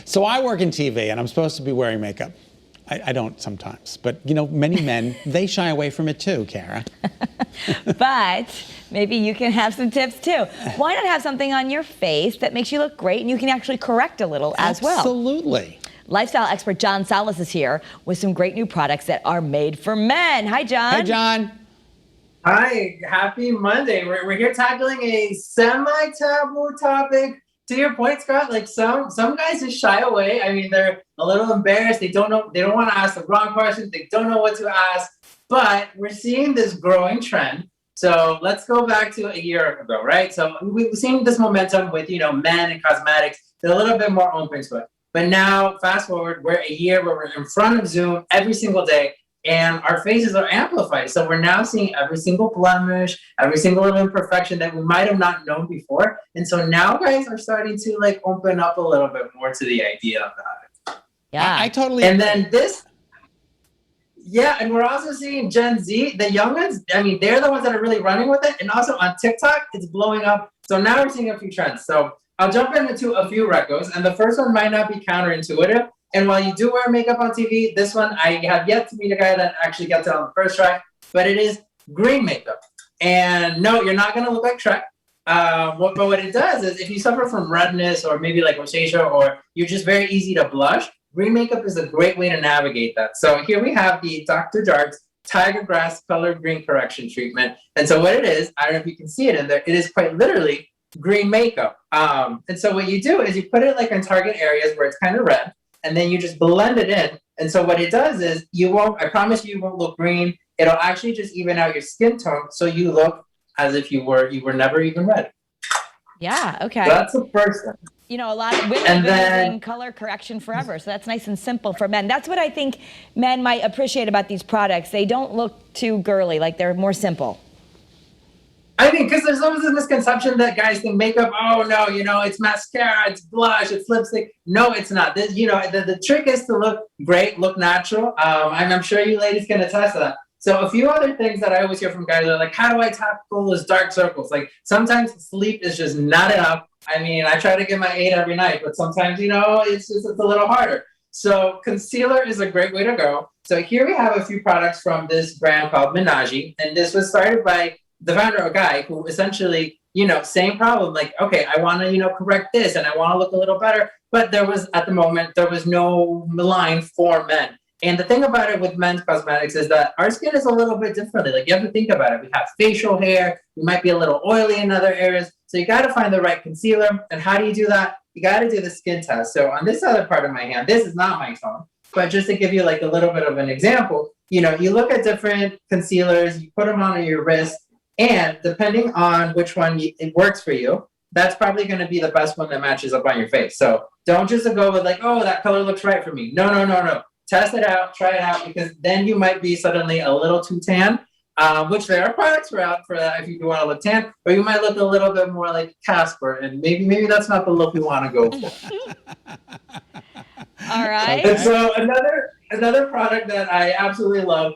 So I work in TV and I'm supposed to be wearing makeup. I don't sometimes, but many men, they shy away from it too, Kara. But maybe you can have some tips too. Why not have something on your face that makes you look great and you can actually correct a little as well? Absolutely. Lifestyle expert Jon Salas is here with some great new products that are made for men. Hi, Jon. Hey, Jon. Hi, happy Monday. We're here tackling a semi-taboo topic. To your point, Scott, like some guys just shy away. I mean, they're a little embarrassed. They don't know. They don't want to ask the wrong questions. They don't know what to ask. But we're seeing this growing trend. So let's go back to a year ago, right? So we've seen this momentum with men and cosmetics. They're a little bit more open to it. But now, fast forward, we're a year where we're in front of Zoom every single day. And our faces are amplified. So we're now seeing every single blemish, every single little imperfection that we might have not known before. And so now guys are starting to open up a little bit more to the idea about it. Yeah, I totally And agree. then and we're also seeing Gen Z, the young ones, I mean, they're the ones that are really running with it. And also on TikTok, it's blowing up. So now we're seeing a few trends. So I'll jump into a few recos. And the first one might not be counterintuitive. And while you do wear makeup on TV, this one, I have yet to meet a guy that actually gets it on the first try, but it is green makeup. And no, you're not going to look like Shrek. But what it does is if you suffer from redness or maybe like rosacea or you're just very easy to blush, green makeup is a great way to navigate that. So here we have the Dr. Jart's Tiger Grass Color Green Correction Treatment. And so what it is, I don't know if you can see it in there, it is quite literally green makeup. And so what you do is you put it in target areas where it's kind of red. And then you just blend it in. And so what it does is I promise you won't look green. It'll actually just even out your skin tone. So you look as if you were never even red. Yeah, okay. So that's the first thing. A lot of women have been using color correction forever. So that's nice and simple for men. That's what I think men might appreciate about these products. They don't look too girly, they're more simple. I think because there's always this misconception that guys think makeup, oh no, it's mascara, it's blush, it's lipstick. No, it's not. This, the trick is to look great, look natural. I'm sure you ladies can attest to that. So a few other things that I always hear from guys are like, how do I tackle those dark circles? Like sometimes sleep is just not enough. I mean, I try to get my 8 every night, but sometimes, it's a little harder. So concealer is a great way to go. So here we have a few products from this brand called Menage, and this was started by the founder, a guy who essentially, same problem, okay, I want to, correct this and I want to look a little better. But at the moment, there was no line for men. And the thing about it with men's cosmetics is that our skin is a little bit differently. You have to think about it. We have facial hair. We might be a little oily in other areas. So you got to find the right concealer. And how do you do that? You got to do the skin test. So on this other part of my hand, this is not my tone, but just to give you a little bit of an example, you look at different concealers, you put them on your wrist, and depending on which one it works for you, that's probably going to be the best one that matches up on your face. So don't just go with oh, that color looks right for me. No. Test it out, try it out, because then you might be suddenly a little too tan, which there are products for that if you do want to look tan, or you might look a little bit more like Casper, and maybe that's not the look we want to go for. All right. And so another product that I absolutely love,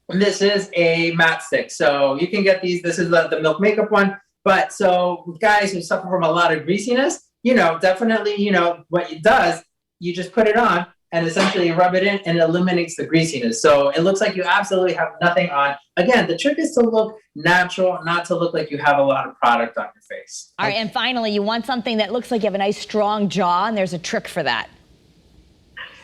this is a matte stick. So you can get these. This is the Milk Makeup one. But so guys who suffer from a lot of greasiness, definitely, what it does, you just put it on and essentially rub it in and it eliminates the greasiness. So it looks like you absolutely have nothing on. Again, the trick is to look natural, not to look like you have a lot of product on your face. All right. And finally, you want something that looks like you have a nice strong jaw, and there's a trick for that.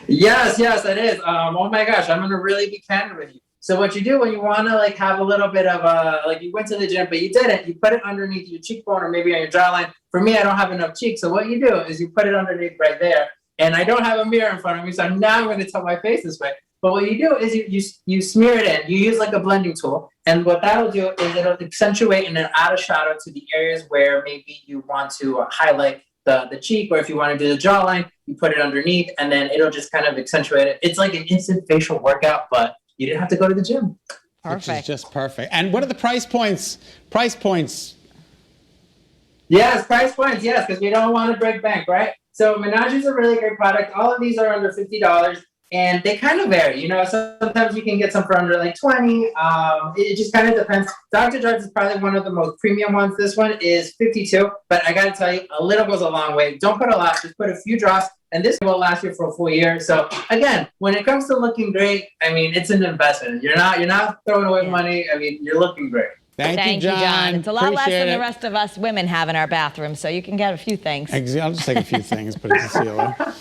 Yes, it is. Oh my gosh, I'm going to really be candid with you. So what you do when you want to have a little bit of you went to the gym, but you didn't, you put it underneath your cheekbone or maybe on your jawline. For me, I don't have enough cheek. So what you do is you put it underneath right there. And I don't have a mirror in front of me, so now I'm going to tell my face this way. But what you do is you smear it in. You use a blending tool. And what that'll do is it'll accentuate and then add a shadow to the areas where maybe you want to highlight the cheek, or if you want to do the jawline, you put it underneath, and then it'll just kind of accentuate it. It's like an instant facial workout, but you didn't have to go to the gym. Perfect. Which is just perfect. And what are the price points? Yes, price points, yes, because we don't want to break bank, right? So Menage is a really great product. All of these are under $50, and they kind of vary. Sometimes you can get some for under 20. It just kind of depends. Dr. Jart's is probably one of the most premium ones. This one is $52, but I got to tell you, a little goes a long way. Don't put a lot, just put a few drops, and this will last you for a full year. So again, when it comes to looking great, I mean, it's an investment. You're not throwing away money. I mean, you're looking great. Thank you, John. It's a lot less Appreciate than it. the rest of us women have in our bathrooms, so you can get a few things. I'll just take a few things, put it to Celia.